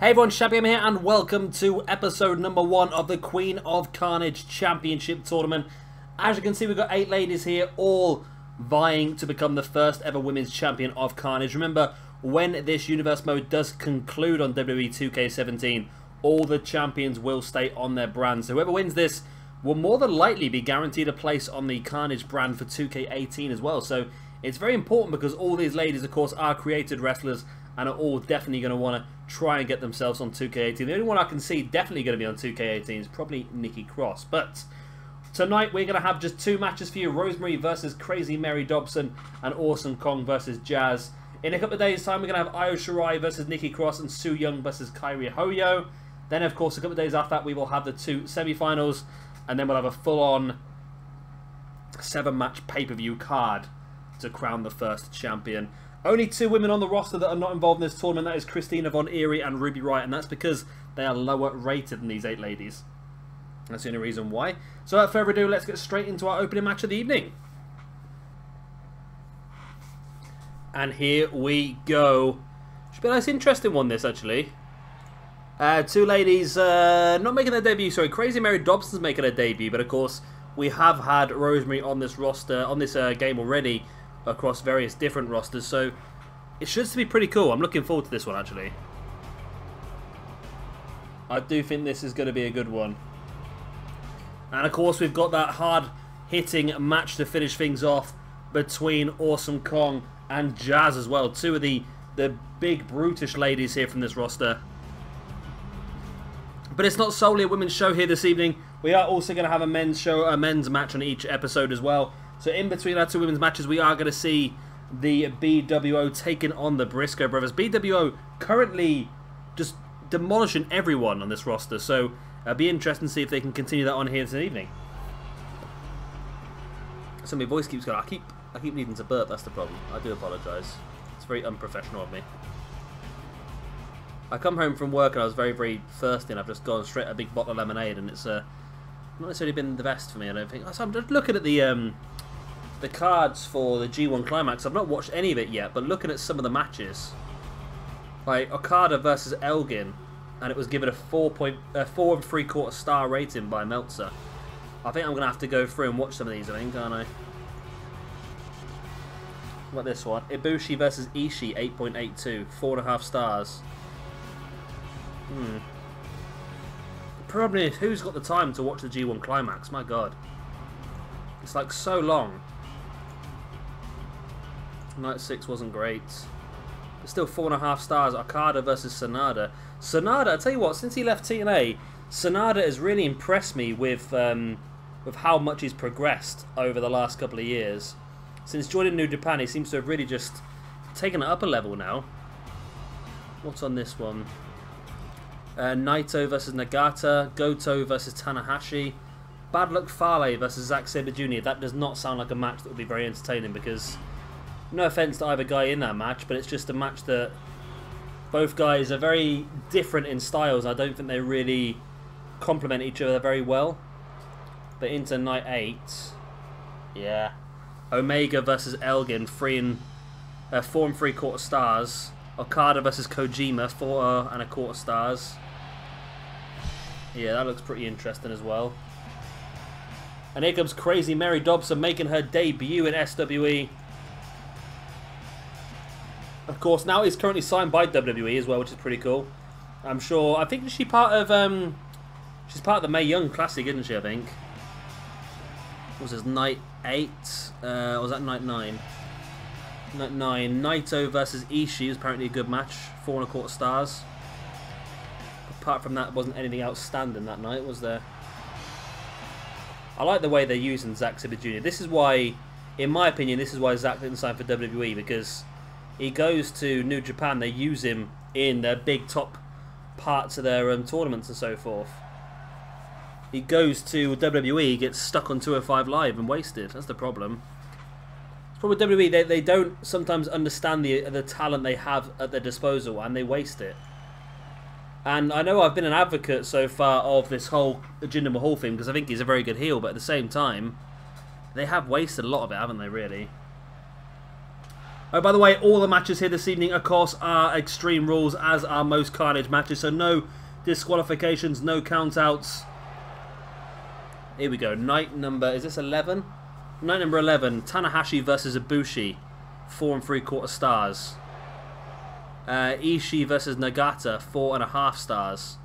Hey everyone, Shabby here and welcome to episode number 1 of the Queen of Carnage Championship Tournament. As you can see, we've got 8 ladies here, all vying to become the first ever Women's Champion of Carnage. Remember, when this Universe mode does conclude on WWE 2K17, all the champions will stay on their brand. So whoever wins this will more than likely be guaranteed a place on the Carnage brand for 2K18 as well. So it's very important because all these ladies, of course, are created wrestlers and are all definitely going to want to try and get themselves on 2K18. The only one I can see definitely going to be on 2K18 is probably Nikki Cross. But tonight we're going to have just 2 matches for you. Rosemary versus Crazy Mary Dobson and Awesome Kong versus Jazz. In a couple of days' time we're going to have Io Shirai versus Nikki Cross and Su Yung versus Kairi Hoyo. Then of course a couple of days after that we will have the 2 semi-finals. And then we'll have a full-on 7-match pay-per-view card to crown the first champion. Only 2 women on the roster that are not involved in this tournament. That is Christina Von Eerie and Ruby Riott, and that's because they are lower rated than these 8 ladies. That's the only reason why. So without further ado, let's get straight into our opening match of the evening. And here we go. Should be a nice interesting one, this actually. 2 ladies not making their debut. Sorry, Crazy Mary Dobson's making her debut, but of course we have had Rosemary on this roster, on this game already, across various different rosters, so it should be pretty cool. I'm looking forward to this one actually. I do think this is going to be a good one. And of course we've got that hard hitting match to finish things off between Awesome Kong and Jazz as well. 2 of the big brutish ladies here from this roster. But it's not solely a women's show here this evening. We are also going to have a men's show, a men's match on each episode as well. So in between our 2 women's matches, we are going to see the BWO taking on the Briscoe Brothers. BWO currently just demolishing everyone on this roster. So it'll be interesting to see if they can continue that on here this evening. So my voice keeps going. I keep needing to burp. That's the problem. I do apologise. It's very unprofessional of me. I come home from work and I was very, very thirsty, and I've just gone straight a big bottle of lemonade, and it's not necessarily been the best for me, I don't think. So I'm just looking at the cards for the G1 Climax. I've not watched any of it yet, but looking at some of the matches, like Okada versus Elgin, and it was given a 4 3/4 star rating by Meltzer. I think I'm going to have to go through and watch some of these, I think, aren't I? What about this one? Ibushi versus Ishii, 8.82, 4.5 stars. The problem is, who's got the time to watch the G1 Climax? My God. It's like so long. Night 6 wasn't great. But still 4.5 stars. Okada versus Sanada. Sanada, I tell you what, since he left TNA, Sanada has really impressed me with how much he's progressed over the last couple of years. Since joining New Japan, he seems to have really just taken it up a level now. What's on this one? Naito versus Nagata. Goto versus Tanahashi. Bad Luck Fale versus Zack Sabre Jr. That does not sound like a match that would be very entertaining, because no offense to either guy in that match, but it's just a match that both guys are very different in styles. I don't think they really complement each other very well. But into night 8, yeah, Omega versus Elgin, 4 3/4 stars. Okada versus Kojima, 4 1/4 stars. Yeah, that looks pretty interesting as well. And here comes Crazy Mary Dobson making her debut in SWE. Of course, now he's currently signed by WWE as well, which is pretty cool. I'm sure. I think she's part of the Mae Young Classic, isn't she? I think. What was this, night 8? Or was that night 9? Night 9. Naito versus Ishii was apparently a good match. 4 1/4 stars. Apart from that, wasn't anything outstanding that night, was there? I like the way they're using Zack Sabre Jr. This is why, in my opinion, this is why Zack didn't sign for WWE, because he goes to New Japan, they use him in their big top parts of their tournaments and so forth. He goes to WWE, gets stuck on 205 Live and wasted. That's the problem. It's probably WWE, they don't sometimes understand the talent they have at their disposal, and they waste it. And I know I've been an advocate so far of this whole Jinder Mahal thing, because I think he's a very good heel, but at the same time, they have wasted a lot of it, haven't they, really? Oh, by the way, all the matches here this evening, of course, are Extreme Rules, as are most Carnage matches. So no disqualifications, no countouts. Here we go. Night number, is this 11? Night number 11, Tanahashi versus Ibushi, 4 3/4 stars. Ishii versus Nagata, 4.5 stars.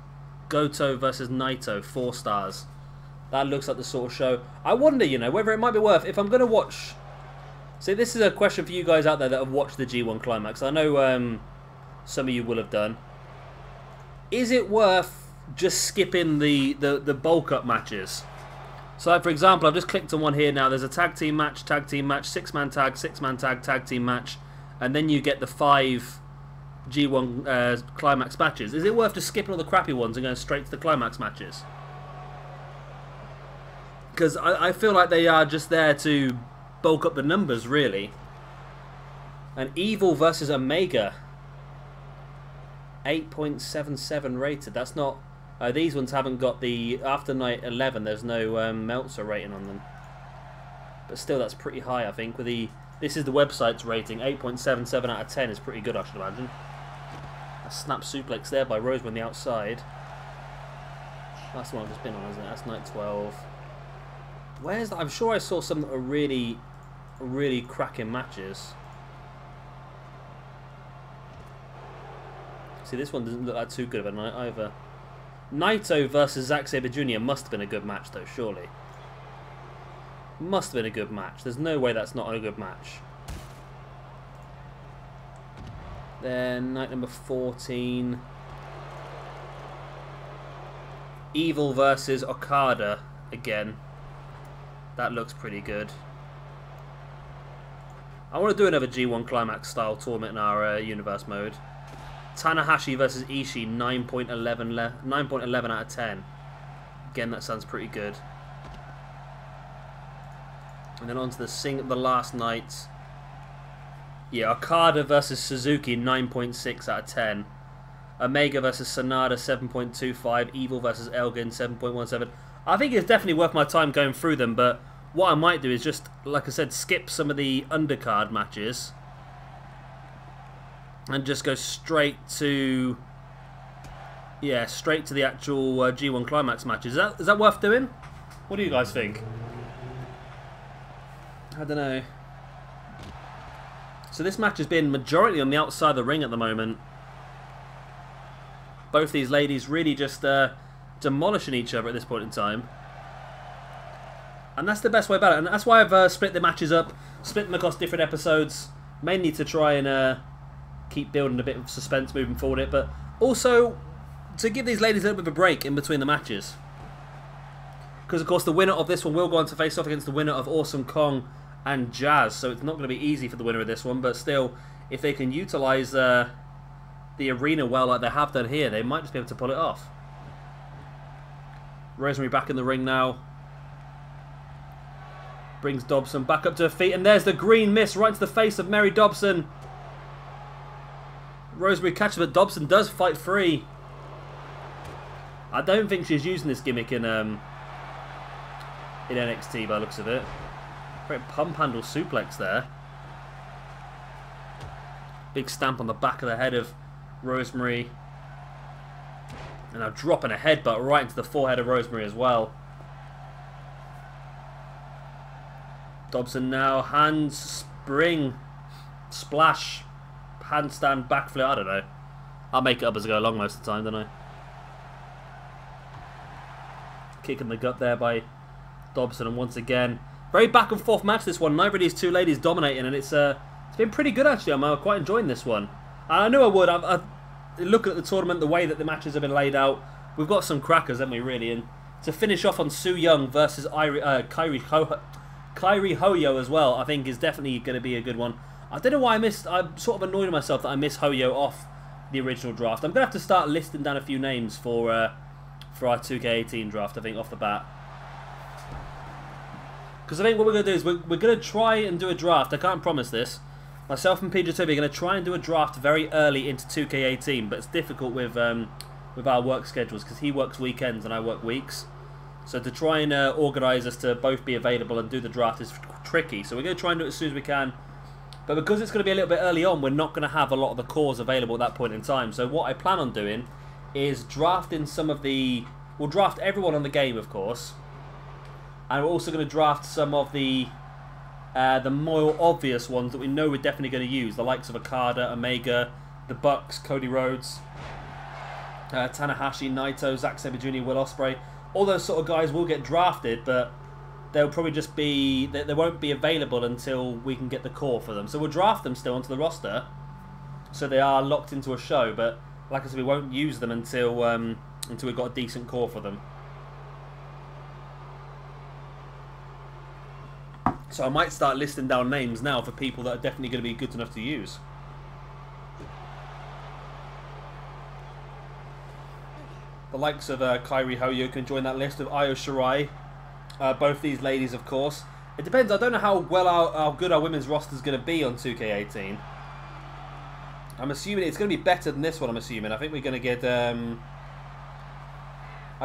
Goto versus Naito, 4 stars. That looks like the sort of show. I wonder, you know, whether it might be worth, if I'm going to watch... See, this is a question for you guys out there that have watched the G1 Climax. I know some of you will have done. Is it worth just skipping the bulk up matches? So, like, for example, I've just clicked on one here now. There's a tag team match, 6-man tag, 6-man tag, tag team match. And then you get the 5 G1 Climax matches. Is it worth just skipping all the crappy ones and going straight to the Climax matches? Because I feel like they are just there to bulk up the numbers, really. And Evil versus Omega, 8.77 rated. That's not... these ones haven't got the... After night 11, there's no Meltzer rating on them. But still, that's pretty high, I think. With the... This is the website's rating. 8.77 out of 10 is pretty good, I should imagine. A snap suplex there by Rosemary on the outside. That's the one I've just been on, isn't it? That's night 12. Where's that? I'm sure I saw some that are really cracking matches. See, this one doesn't look like too good of a night either. Naito versus Zack Sabre Jr. must have been a good match, though, surely. Must have been a good match. There's no way that's not a good match. Then, night number 14. Evil versus Okada again. That looks pretty good. I want to do another G1 Climax style tournament in our universe mode. Tanahashi versus Ishii, 9.11 out of 10. Again, that sounds pretty good. And then on to the last night. Yeah, Okada versus Suzuki, 9.6 out of 10. Omega versus Sanada, 7.25. Evil versus Elgin, 7.17. I think it's definitely worth my time going through them, but what I might do is just, like I said, skip some of the undercard matches and just go straight to, yeah, straight to the actual G1 Climax matches. Is that worth doing? What do you guys think? I don't know. So this match has been majority on the outside of the ring at the moment. Both these ladies really just demolishing each other at this point in time. And that's the best way about it. And that's why I've split the matches up, split them across different episodes, mainly to try and keep building a bit of suspense moving forward, but also to give these ladies a little bit of a break in between the matches. Because, of course, the winner of this one will go on to face off against the winner of Awesome Kong and Jazz, so it's not going to be easy for the winner of this one, but still, if they can utilise the arena well like they have done here, they might just be able to pull it off. Rosemary back in the ring now. Brings Dobson back up to her feet, and there's the green mist right into the face of Mary Dobson. Rosemary catches, but Dobson does fight free. I don't think she's using this gimmick in NXT by the looks of it. Great pump handle suplex there. Big stamp on the back of the head of Rosemary. And now dropping a headbutt right into the forehead of Rosemary as well. Dobson now, hands, spring, splash, handstand, backflip, I don't know. I'll make it up as I go along most of the time, don't I? Kick in the gut there by Dobson, and once again, very back and forth match this one. Neither of these two ladies dominating, and it's been pretty good actually. I'm quite enjoying this one. And I knew I would. I've looking at the tournament, the way that the matches have been laid out, we've got some crackers, haven't we, really? And to finish off on Su Yung versus Kairi Hoyo as well, I think is definitely going to be a good one. I don't know why I'm sort of annoyed at myself that I miss Hoyo off the original draft. I'm going to have to start listing down a few names for our 2K18 draft, I think, off the bat. Because I think what we're going to do is we're going to try and do a draft. I can't promise this. Myself and PJ Toby are going to try and do a draft very early into 2K18, but it's difficult with our work schedules because he works weekends and I work weeks. So to try and organise us to both be available and do the draft is tricky. So we're going to try and do it as soon as we can. But because it's going to be a little bit early on, we're not going to have a lot of the cores available at that point in time. So what I plan on doing is drafting some of the... We'll draft everyone on the game, of course. And we're also going to draft some of the more obvious ones that we know we're definitely going to use. The likes of Okada, Omega, the Bucks, Cody Rhodes, Tanahashi, Naito, Zack Sabre Jr., Will Ospreay. All those sort of guys will get drafted, but they'll probably just be... They won't be available until we can get the core for them. So we'll draft them still onto the roster, so they are locked into a show. But like I said, we won't use them until we've got a decent core for them. So I might start listing down names now for people that are definitely going to be good enough to use. The likes of Kairi Hoyo can join that list, of Io Shirai. Both these ladies, of course. It depends. I don't know how how good our women's roster is going to be on 2K18. I'm assuming it's going to be better than this one. I'm assuming. I think we're going to get. I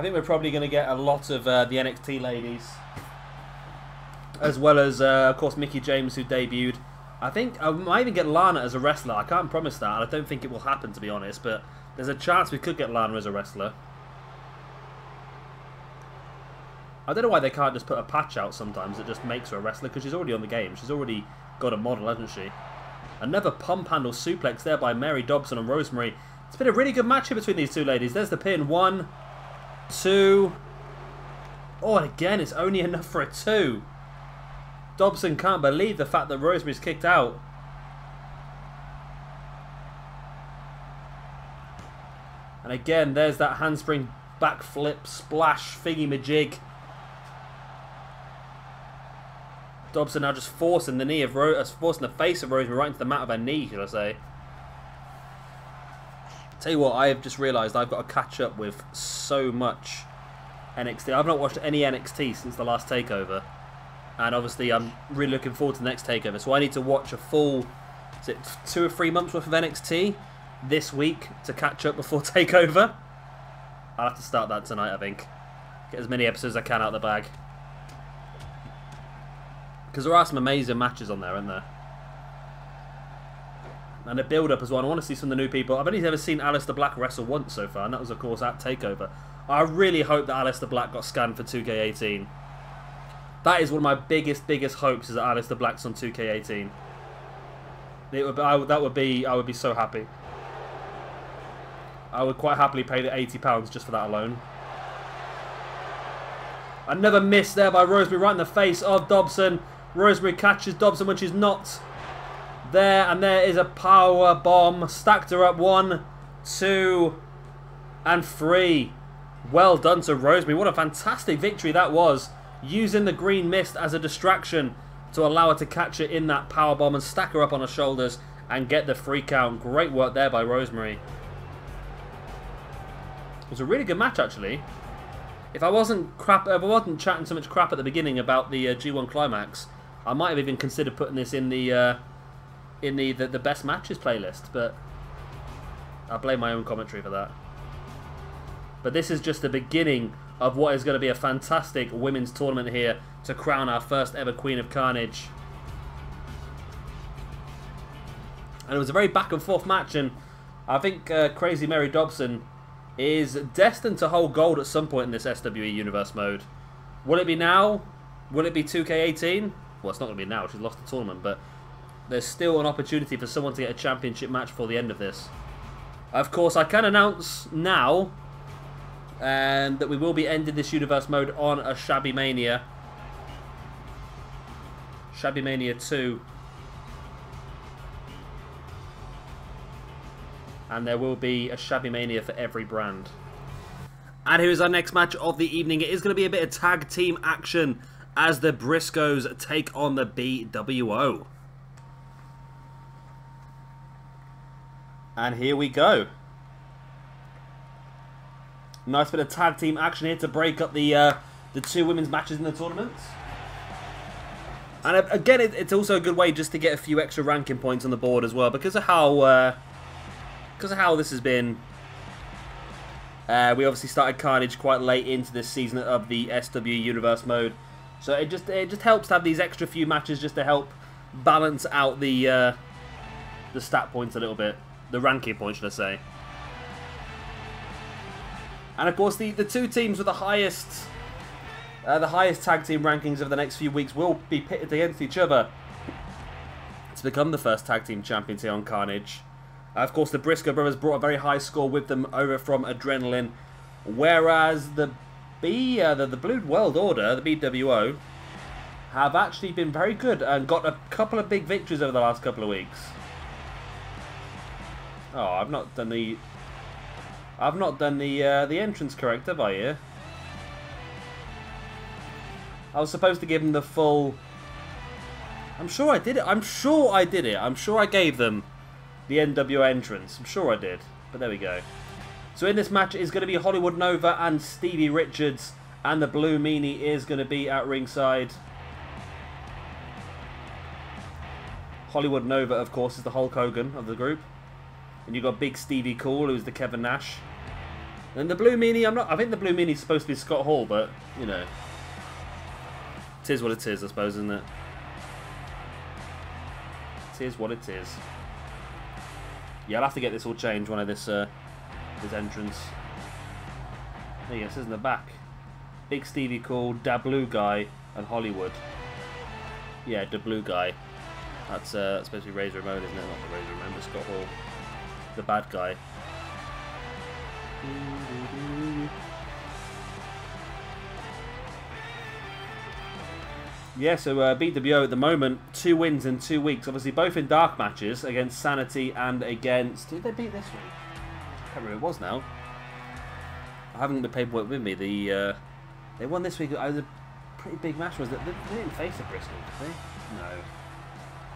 think we're probably going to get a lot of the NXT ladies, as well as of course Mickie James, who debuted. I think I might even get Lana as a wrestler. I can't promise that. I don't think it will happen, to be honest. But there's a chance we could get Lana as a wrestler. I don't know why they can't just put a patch out sometimes that just makes her a wrestler, because she's already on the game. She's already got a model, hasn't she? Another pump handle suplex there by Mary Dobson and Rosemary. It's been a really good match here between these two ladies. There's the pin. 1, 2. Oh, and again, it's only enough for a 2. Dobson can't believe the fact that Rosemary's kicked out. And again, there's that handspring backflip splash thingy-majig. Dobson now just forcing the knee of forcing the face of Rosemary right into the mat of her knee, should I say. Tell you what, I have just realised I've got to catch up with so much NXT. I've not watched any NXT since the last takeover. And obviously I'm really looking forward to the next takeover. So I need to watch a full, is it 2 or 3 months worth of NXT this week to catch up before takeover. I'll have to start that tonight, I think. Get as many episodes as I can out of the bag. Because there are some amazing matches on there, aren't there? And a build-up as well. I want to see some of the new people. I've only ever seen Aleister Black wrestle once so far, and that was, of course, at TakeOver. I really hope that Aleister Black got scanned for 2K18. That is one of my biggest hopes, is that Aleister Black's on 2K18. I would be so happy. I would quite happily pay the £80 just for that alone. Another miss there by Rosemary right in the face of Dobson. Rosemary catches Dobson when she's not there, and there is a power bomb. Stacked her up. 1, 2, and 3. Well done to Rosemary. What a fantastic victory that was. Using the green mist as a distraction to allow her to catch her in that power bomb and stack her up on her shoulders and get the free count. Great work there by Rosemary. It was a really good match, actually. If I wasn't chatting so much crap at the beginning about the G1 Climax, I might have even considered putting this in the best matches playlist, but I blame my own commentary for that. But this is just the beginning of what is going to be a fantastic women's tournament here to crown our first ever Queen of Carnage. And it was a very back and forth match, and I think Crazy Mary Dobson is destined to hold gold at some point in this SWE Universe mode. Will it be now? Will it be 2K18? Well, it's not going to be now. She's lost the tournament, but there's still an opportunity for someone to get a championship match before the end of this. Of course, I can announce now that we will be ending this Universe mode on a Shabby Mania. Shabby Mania 2. And there will be a Shabby Mania for every brand. And here is our next match of the evening. It is going to be a bit of tag team action as the Briscoes take on the BWO. And here we go. Nice bit of tag team action here to break up the 2 women's matches in the tournament. And again, it's also a good way just to get a few extra ranking points on the board as well, because of how this has been. We obviously started Carnage quite late into this season of the SWE Universe mode, so it just helps to have these extra few matches just to help balance out the stat points a little bit. The ranking points, should I say. And of course, the two teams with the highest tag team rankings over the next few weeks will be pitted against each other to become the first tag team champions here on Carnage. Of course, the Briscoe Brothers brought a very high score with them over from Adrenaline, whereas the Blue World Order, the BWO, have actually been very good and got a couple of big victories over the last couple of weeks. Oh, I've not done the entrance correct, have I here? I was supposed to give them the full... I'm sure I did it. I'm sure I did it. I'm sure I gave them the NWO entrance. I'm sure I did. But there we go. So in this match is going to be Hollywood Nova and Stevie Richards. And the Blue Meanie is going to be at ringside. Hollywood Nova, of course, is the Hulk Hogan of the group. And you've got Big Stevie Cool, who's the Kevin Nash. And the Blue Meanie, I think the Blue Meanie's supposed to be Scott Hall, but, you know. It is what it is, I suppose, isn't it? It is what it is. Yeah, I'll have to get this all changed when I this entrance. There you go, it says in the back. Big Stevie Cool, Da Blue Guy, and Hollywood. Yeah, Da Blue Guy. That's supposed to be Razor Ramon, isn't it? Not the Razor Ramon, but Scott Hall. The bad guy. Yeah, so BWO at the moment, 2 wins in 2 weeks. Obviously, both in dark matches against Sanity and against... Did they beat this week? I can't remember who it was now. I haven't got the paperwork with me. They won this week. It was a pretty big match. Was it? They didn't face a Briscoe, did they? No.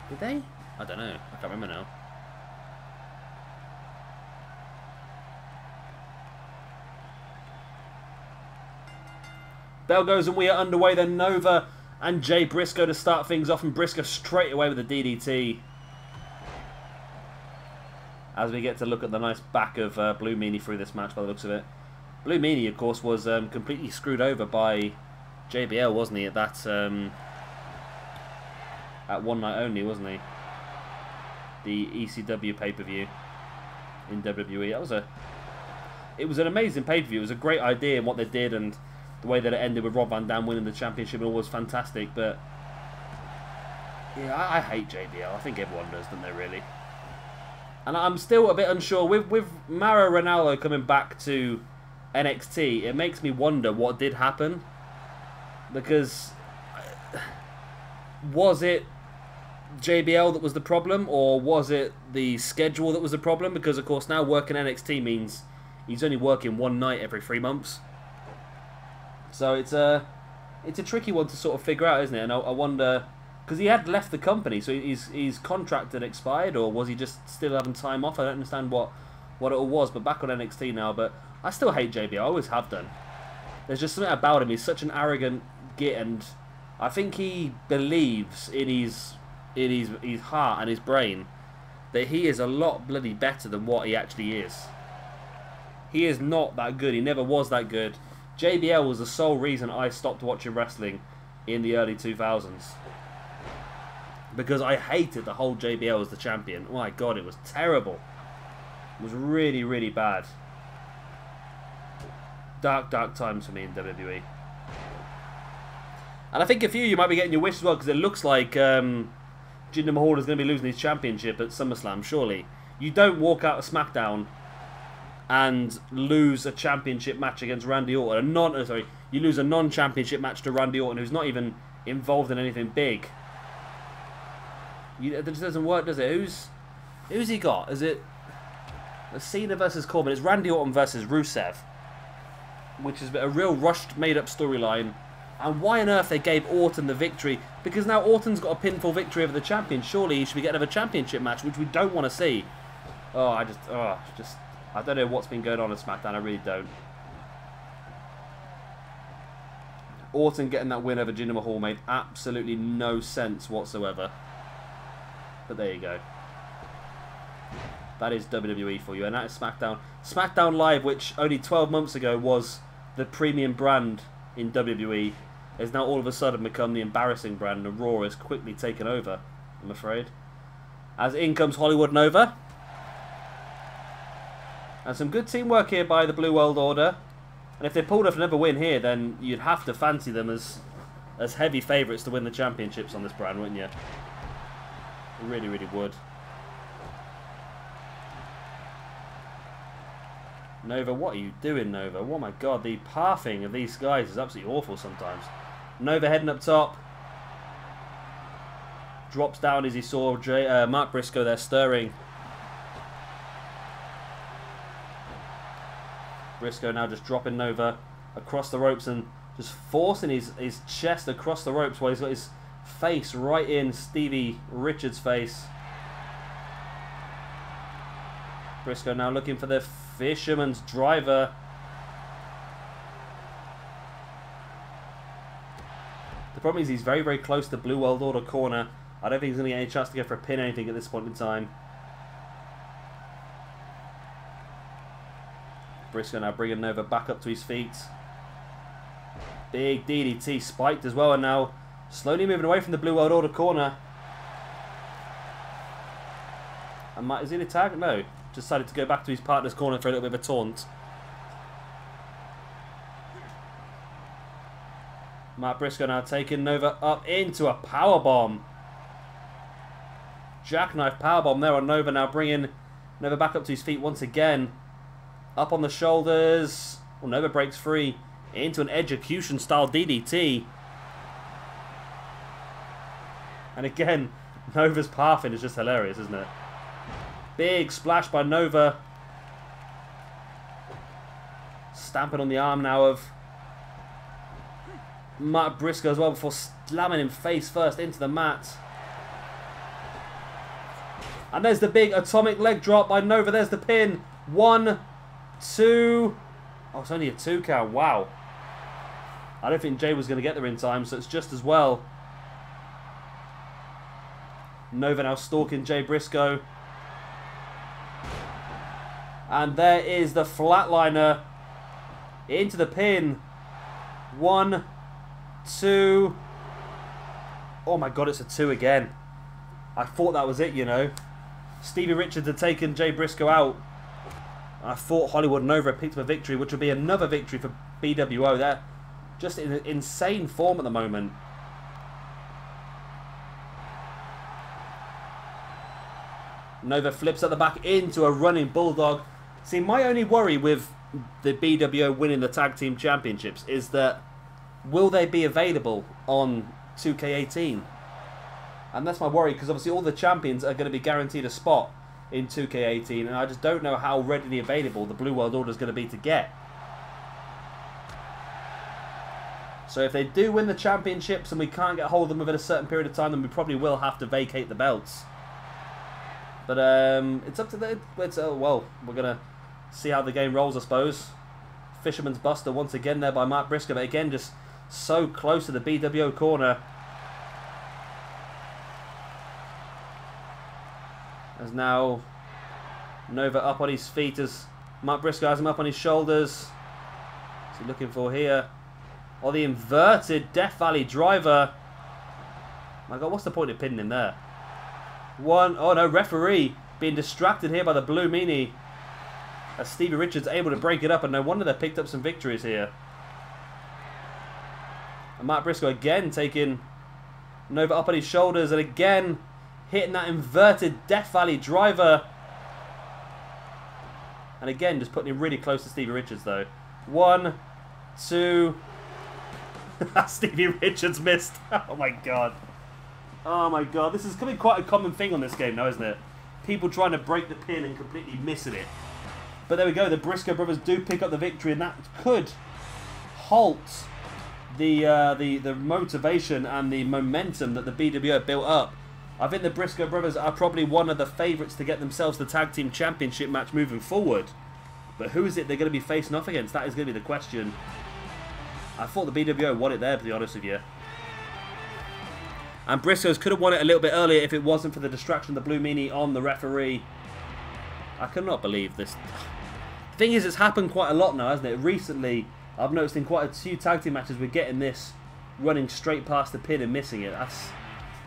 Did they? I don't know. I can't remember now. Bell goes and we are underway. Then Nova and Jay Briscoe to start things off, and Briscoe straight away with a DDT. As we get to look at the nice back of Blue Meanie through this match by the looks of it. Blue Meanie, of course, was completely screwed over by JBL, wasn't he, at that at One Night Only, wasn't he? The ECW pay-per-view in WWE. It was an amazing pay-per-view. It was a great idea in what they did, and the way that it ended with Rob Van Dam winning the championship and all was fantastic. But yeah, I hate JBL. I think everyone does, don't they, really? And I'm still a bit unsure with Mauro Ranallo coming back to NXT. It makes me wonder what did happen, because was it JBL that was the problem, or was it the schedule that was the problem? Because of course now working NXT means he's only working one night every 3 months. So it's a tricky one to sort of figure out, isn't it? And I wonder, because he had left the company, so his contract had expired, or was he just still having time off? I don't understand what it all was, but back on NXT now. But I still hate JBL. I always have done. There's just something about him. He's such an arrogant git, and I think he believes in his heart and his brain that he is a lot bloody better than what he actually is. He is not that good. He never was that good. JBL was the sole reason I stopped watching wrestling in the early 2000s. Because I hated the whole JBL as the champion. Oh my god, it was terrible. It was really, really bad. Dark, dark times for me in WWE. And I think a few of you might be getting your wish as well, because it looks like Jinder Mahal is going to be losing his championship at SummerSlam, surely. You don't walk out of SmackDown and lose a championship match against Randy Orton. You lose a non-championship match to Randy Orton, who's not even involved in anything big. It just doesn't work, does it? Who's he got? Is it Cena versus Corbin? It's Randy Orton versus Rusev, which is a real rushed, made-up storyline. And why on earth they gave Orton the victory? Because now Orton's got a pinfall victory over the champion. Surely he should be getting a championship match, which we don't want to see. I don't know what's been going on at SmackDown. I really don't. Orton getting that win over Jinder Mahal made absolutely no sense whatsoever. But there you go. That is WWE for you, and that is SmackDown. SmackDown Live, which only 12 months ago was the premium brand in WWE, has now all of a sudden become the embarrassing brand, and Raw has quickly taken over I'm afraid. As in comes Hollywood Nova. And some good teamwork here by the Blue World Order. And if they pulled off another win here, then you'd have to fancy them as heavy favourites to win the championships on this brand, wouldn't you? You really, really would. Nova, what are you doing, Nova? Oh my god, the pathing of these guys is absolutely awful sometimes. Nova heading up top. Drops down as he saw Mark Briscoe there stirring. Briscoe now just dropping Nova across the ropes and just forcing his chest across the ropes while he's got his face right in Stevie Richards' face. Briscoe now looking for the Fisherman's Driver. The problem is he's very, very close to Blue World Order corner. I don't think he's going to get any chance to go for a pin or anything at this point in time. Briscoe now bringing Nova back up to his feet. Big DDT spiked as well, and now slowly moving away from the Blue World Order corner. And is he in a tag? No. Decided to go back to his partner's corner for a little bit of a taunt. Mark Briscoe now taking Nova up into a powerbomb. Jackknife powerbomb there on Nova, now bringing Nova back up to his feet once again. Up on the shoulders. Well, Nova breaks free into an execution style DDT. And again, Nova's pathing is just hilarious, isn't it? Big splash by Nova. Stamping on the arm now of Mark Briscoe as well before slamming him face first into the mat. And there's the big atomic leg drop by Nova. There's the pin. 1, 2. Oh, it's only a 2 count. Wow. I don't think Jay was going to get there in time, so it's just as well. Nova now stalking Jay Briscoe. And there is the flatliner into the pin. 1, 2. Oh my god, it's a 2 again. I thought that was it, you know. Stevie Richards had taken Jay Briscoe out. I thought Hollywood Nova had picked up a victory, which would be another victory for BWO. They're just in an insane form at the moment. Nova flips at the back into a running bulldog. See, my only worry with the BWO winning the Tag Team Championships is that will they be available on 2K18? And that's my worry, because obviously all the champions are going to be guaranteed a spot in 2K18, and I just don't know how readily available the Blue World Order is going to be to get. So if they do win the championships and we can't get hold of them within a certain period of time, then we probably will have to vacate the belts. But it's up to the... well, we're going to see how the game rolls, I suppose. Fisherman's Buster once again there by Mark Briscoe, but again just so close to the BWO corner. As now Nova up on his feet as Mark Briscoe has him up on his shoulders. What's he looking for here? Oh, the inverted Death Valley driver. My god, what's the point of pinning him there? Oh no, referee being distracted here by the blue meanie. As Stevie Richards able to break it up, and no wonder they picked up some victories here. And Mark Briscoe again taking Nova up on his shoulders, and again hitting that inverted Death Valley driver. And again, just putting him really close to Stevie Richards, though. 1, 2. Stevie Richards missed. Oh, my God. Oh, my God. This is becoming quite a common thing on this game now, isn't it? People trying to break the pin and completely missing it. But there we go. The Briscoe Brothers do pick up the victory, and that could halt the motivation and the momentum that the BWO built up. I think the Briscoe Brothers are probably one of the favourites to get themselves the Tag Team Championship match moving forward. But who is it they're going to be facing off against? That is going to be the question. I thought the BWO won it there, to be honest with you. And Briscoe's could have won it a little bit earlier if it wasn't for the distraction of the blue meanie on the referee. I cannot believe this. The thing is, it's happened quite a lot now, hasn't it? Recently, I've noticed in quite a few tag team matches we're getting this running straight past the pin and missing it. That's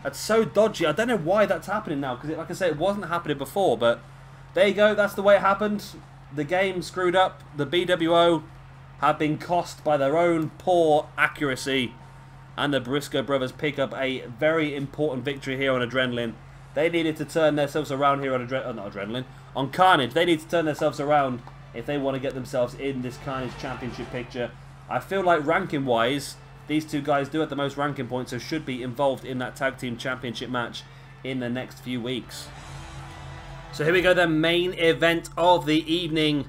That's so dodgy. I don't know why that's happening now, because like I say, it wasn't happening before, but there you go. That's the way it happened. The game screwed up. The BWO have been cost by their own poor accuracy, and the Briscoe Brothers pick up a very important victory here on Adrenaline. They needed to turn themselves around here on on Carnage. They need to turn themselves around if they want to get themselves in this Carnage Championship picture. I feel like ranking-wise, these two guys do have the most ranking points, so should be involved in that Tag Team Championship match in the next few weeks. So here we go, the main event of the evening.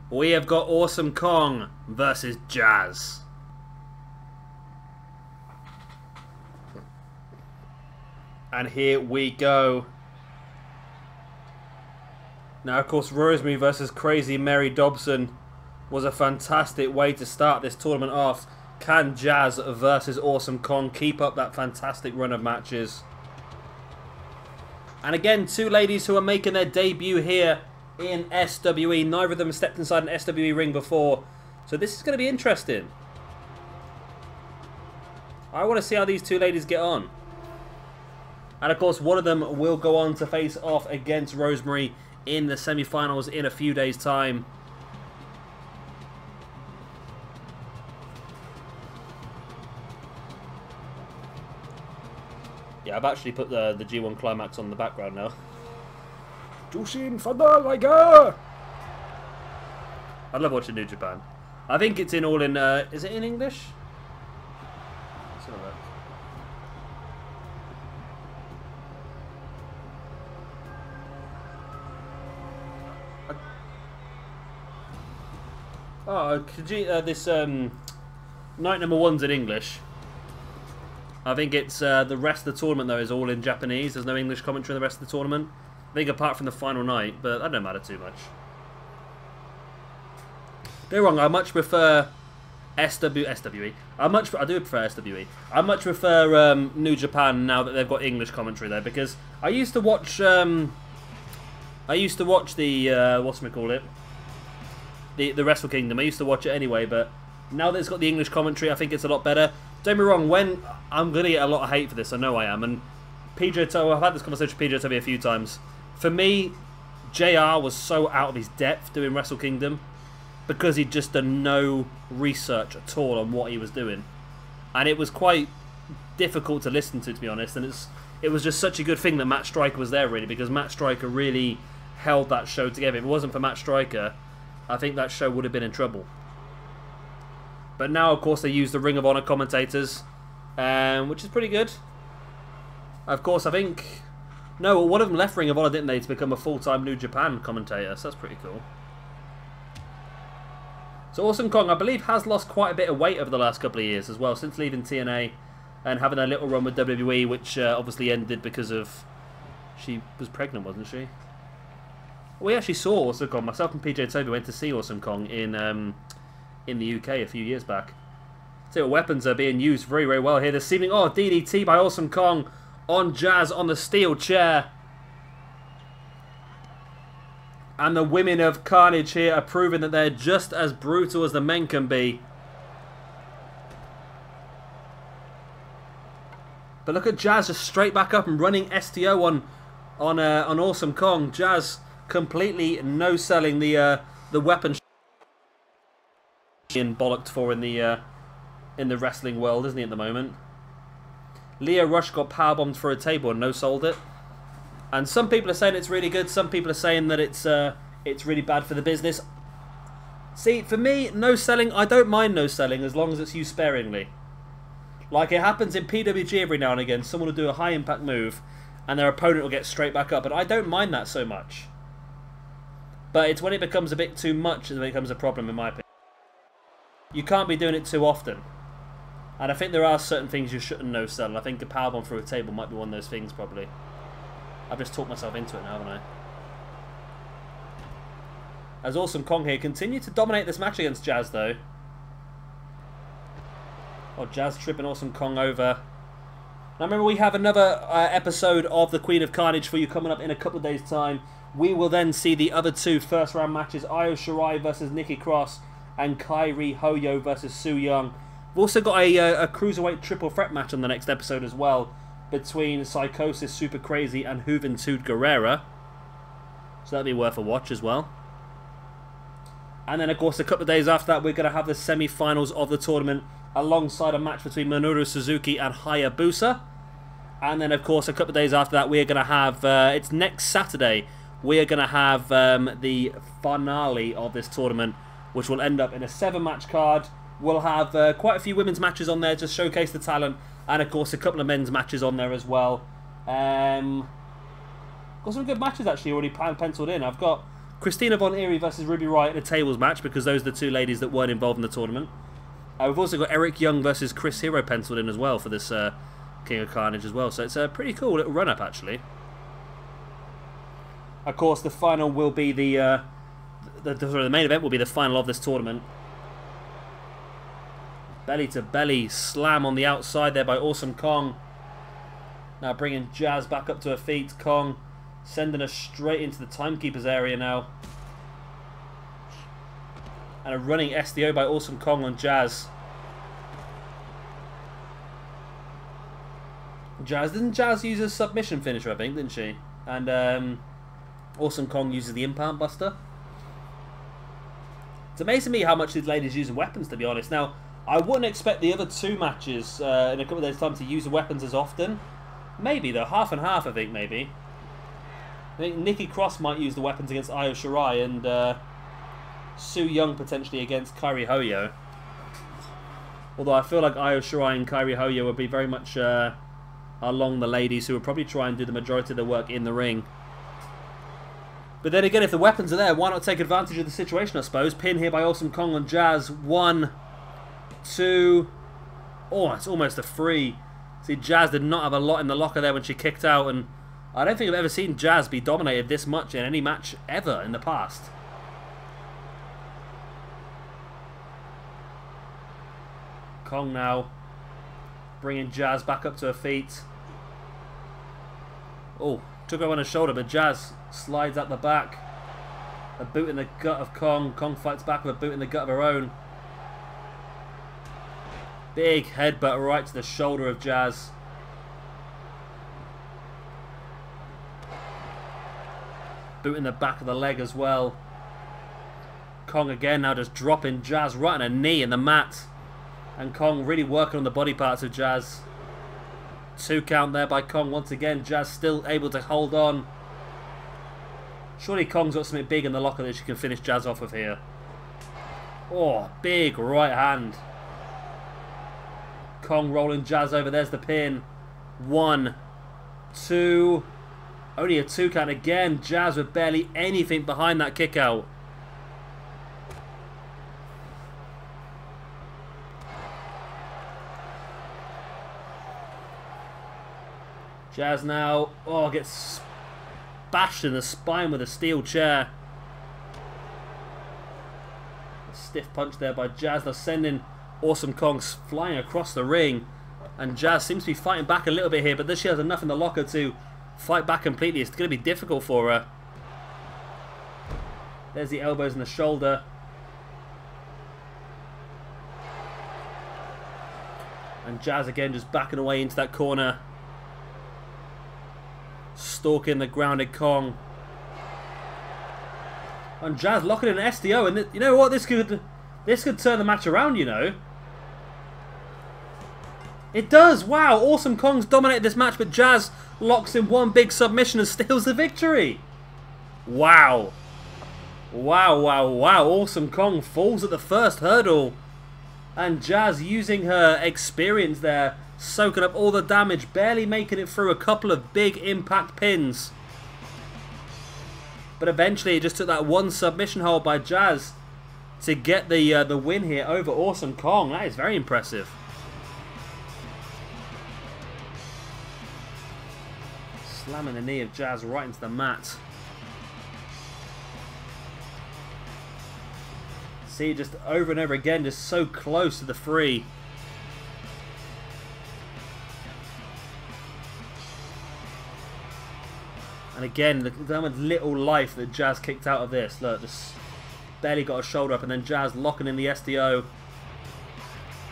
We have got Awesome Kong versus Jazz. And here we go. Now, of course, Rosemary versus Crazy Mary Dobson was a fantastic way to start this tournament off. Can Jazz versus Awesome Kong keep up that fantastic run of matches? And again, two ladies who are making their debut here in SWE. Neither of them have stepped inside an SWE ring before, so this is going to be interesting. I want to see how these two ladies get on. And of course, one of them will go on to face off against Rosemary in the semi-finals in a few days' time. Yeah, I've actually put the G1 Climax on the background now. Jushin Thunder Liger! I love watching New Japan. I think it's in all in... is it in English? Let's have a look. Oh, this night number 1's in English. I think it's the rest of the tournament though is all in Japanese. There's no English commentary in the rest of the tournament. I think apart from the final night, but that don't matter too much. Don't get me wrong, I much prefer SWE. I do prefer SWE. I much prefer New Japan now that they've got English commentary there, because I used to watch the whatchamacallit, the Wrestle Kingdom. I used to watch it anyway, but now that it's got the English commentary, I think it's a lot better. Don't get me wrong, when I'm going to get a lot of hate for this, I know I am, and PJ Toby, I've had this conversation with PJ Toby a few times. For me, JR was so out of his depth doing Wrestle Kingdom because he'd just done no research at all on what he was doing. And it was quite difficult to listen to be honest, and it was just such a good thing that Matt Striker was there, really, because Matt Striker really held that show together. If it wasn't for Matt Striker, I think that show would have been in trouble. But now, of course, they use the Ring of Honor commentators, which is pretty good. Of course, I think... No, one of them left Ring of Honor, didn't they, to become a full-time New Japan commentator, so that's pretty cool. So Awesome Kong, I believe, has lost quite a bit of weight over the last couple of years as well, since leaving TNA and having a little run with WWE, which obviously ended because of... She was pregnant, wasn't she? We actually saw Awesome Kong. Myself and PJ Toby went to see Awesome Kong in the UK a few years back. So weapons are being used very, very well here. This seeming... Oh, DDT by Awesome Kong on Jazz on the steel chair. And the women of Carnage here are proving that they're just as brutal as the men can be. But look at Jazz just straight back up and running STO on Awesome Kong. Jazz completely no-selling the weapon being bollocked for in the wrestling world, isn't he, at the moment? Leo Rush got powerbombed for a table and no-sold it. And some people are saying it's really good. Some people are saying that it's really bad for the business. See, for me, no-selling, I don't mind no-selling as long as it's used sparingly. Like it happens in PWG every now and again. Someone will do a high-impact move and their opponent will get straight back up. And I don't mind that so much. But it's when it becomes a bit too much that it becomes a problem, in my opinion. You can't be doing it too often. And I think there are certain things you shouldn't no-sell. And I think a powerbomb through a table might be one of those things, probably. I've just talked myself into it now, haven't I? As Awesome Kong here continue to dominate this match against Jazz, though. Oh, Jazz tripping Awesome Kong over. Now remember, we have another episode of the Queen of Carnage for you coming up in a couple of days' time. We will then see the other two first-round matches, Io Shirai versus Nikki Cross and Kairi Hoyo versus Su Yung. We've also got a Cruiserweight triple threat match on the next episode as well, between Psychosis, Super Crazy, and Juventud Guerrera. So that'll be worth a watch as well. And then, of course, a couple of days after that, we're going to have the semi-finals of the tournament alongside a match between Minoru Suzuki and Hayabusa. And then, of course, a couple of days after that, we're going to have, it's next Saturday, we are going to have the finale of this tournament, which will end up in a 7-match card. We'll have quite a few women's matches on there to showcase the talent, and of course a couple of men's matches on there as well. Got some good matches actually already penciled in. I've got Christina Von Eerie versus Ruby Riott in a tables match, because those are the two ladies that weren't involved in the tournament. We've also got Eric Young versus Chris Hero penciled in as well for this King of Carnage as well. So it's a pretty cool little run-up actually. Of course, the final will be the main event will be the final of this tournament. Belly to belly slam on the outside there by Awesome Kong. Now bringing Jazz back up to her feet. Kong sending her straight into the timekeeper's area now. And a running SDO by Awesome Kong on Jazz. Didn't Jazz use a submission finisher, I think, didn't she? And Awesome Kong uses the implant buster. It's amazing to me how much these ladies use weapons, to be honest. Now, I wouldn't expect the other two matches in a couple of days' time to use the weapons as often. Maybe, though. Half and half, I think, maybe. I think Nikki Cross might use the weapons against Io Shirai, and Su Yung potentially against Kairi Hoyo. Although I feel like Io Shirai and Kairi Hoyo would be very much along the ladies who would probably try and do the majority of their work in the ring. But then again, if the weapons are there, why not take advantage of the situation, I suppose. Pin here by Awesome Kong on Jazz. 1, 2... Oh, it's almost a 3. See, Jazz did not have a lot in the locker there when she kicked out, and I don't think I've ever seen Jazz be dominated this much in any match ever in the past. Kong now bringing Jazz back up to her feet. Oh, took her on her shoulder, but Jazz slides out the back. A boot in the gut of Kong. Kong fights back with a boot in the gut of her own. Big headbutt right to the shoulder of Jazz. Boot in the back of the leg as well. Kong again now just dropping Jazz right on her knee in the mat. And Kong really working on the body parts of Jazz. 2 count there by Kong once again. Jazz still able to hold on. Surely Kong's got something big in the locker that she can finish Jazz off with here. Oh, big right hand. Kong rolling Jazz over. There's the pin. 1, 2. Only a 2 count again. Jazz with barely anything behind that kick out. Jazz now, oh, gets bashed in the spine with a steel chair. A stiff punch there by Jazz. Now sending Awesome Kong flying across the ring. And Jazz seems to be fighting back a little bit here, but she has enough in the locker to fight back completely. It's going to be difficult for her. There's the elbows and the shoulder. And Jazz again just backing away into that corner. Stalking the grounded Kong. And Jazz locking in an SDO, and you know what? This could turn the match around, you know. It does. Wow, Awesome Kong's dominated this match, but Jazz locks in one big submission and steals the victory. Wow. Wow, wow, wow. Awesome Kong falls at the first hurdle. And Jazz using her experience there, soaking up all the damage, barely making it through a couple of big impact pins. But eventually it just took that one submission hold by Jazz to get the win here over Awesome Kong. That is very impressive. Slamming the knee of Jazz right into the mat. See, just over and over again, just so close to the 3. And again, the little life that Jazz kicked out of this. Look, just barely got a shoulder up, and then Jazz locking in the SDO.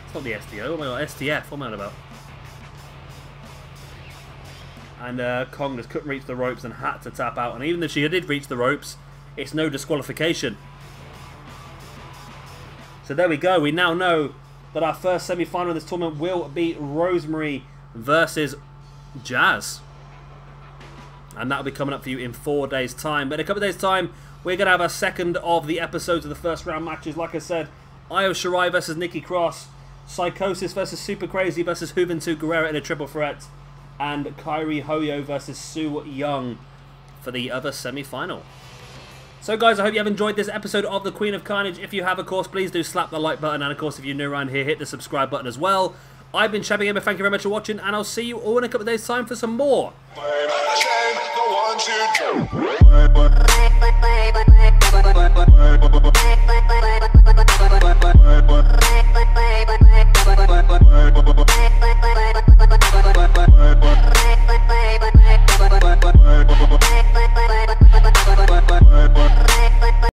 It's not the SDO, what am I on? STF, what am I on about? And Kong just couldn't reach the ropes and had to tap out. And even if she did reach the ropes, it's no disqualification. So there we go. We now know that our first semi-final in this tournament will be Rosemary versus Jazz. And that'll be coming up for you in 4 days' time. But in a couple of days' time, we're going to have a second of the episodes of the first round matches. Like I said, Io Shirai versus Nikki Cross, Psychosis versus Super Crazy versus Juventud Guerrera in a triple threat, and Kairi Hoyo versus Su Young for the other semi-final. So guys, I hope you have enjoyed this episode of the Queen of Carnage. If you have, of course, please do slap the like button, and of course, if you're new around here, hit the subscribe button as well. I've been Champion Gamer, thank you very much for watching, and I'll see you all in a couple of days' time for some more.